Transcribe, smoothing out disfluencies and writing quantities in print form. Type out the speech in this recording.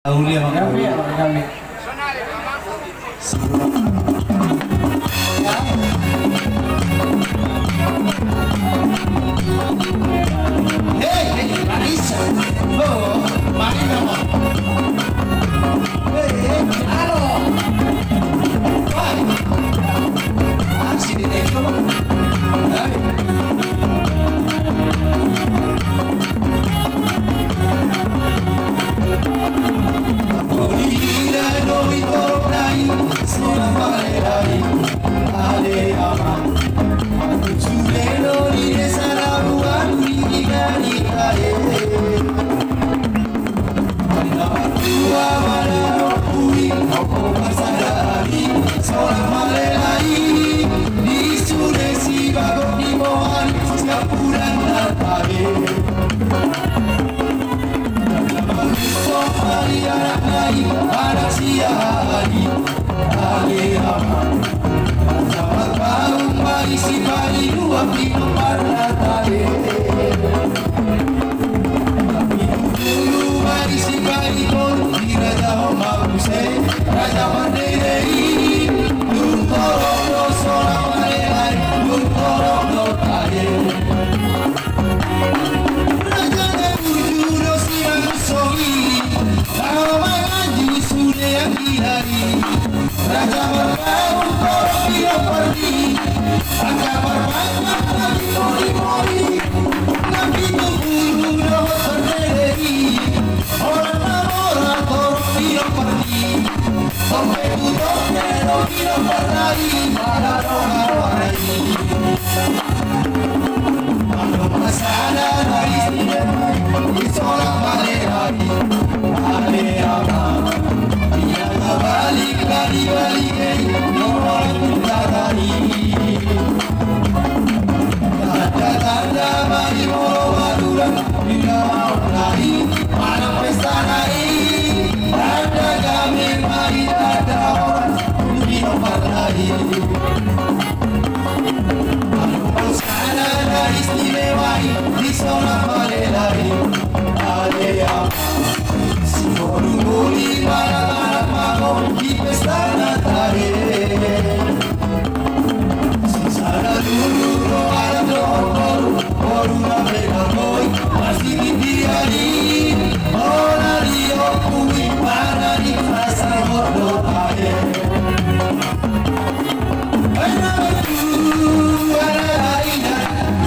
Uli ang mga Gabi, gabi. Hey, Marisa. Oh, Marina mo. Hey, ano? Why? Accident ka ba? Ay. Polina no ritornai, sono malerai, ale ama. Suleno ni sarabuan ni gani kare. Tua malaro puri, oko masarari, sono malerai. Ni sule si bago ni mohan, siapuran natare. Maria Nai, Arasia Ali, Ale Ama. Sama kau mari si mari dua piku parna tare. Dulu mari si mari pun Raja Homabuse, Raja Mandiri. Luntoro no sola malai, luntoro no tare. Raja Nebujuro siang sohi. Raja bergaul orang dia pergi, Raja berbanyak lagi mori-mori. Nabi tunggu dah sendiri, orang dia pergi. Sampai tutup nero dia berdari, pada orang Mano masana dari istimewa, di seorang balerari, ale balik lagi orang kita tadi. Tanda-tanda mari moro maduran bila lari malam pesta nari. Tanda kami mari ada orang di nomor lari. Sana dari istimewa di seorang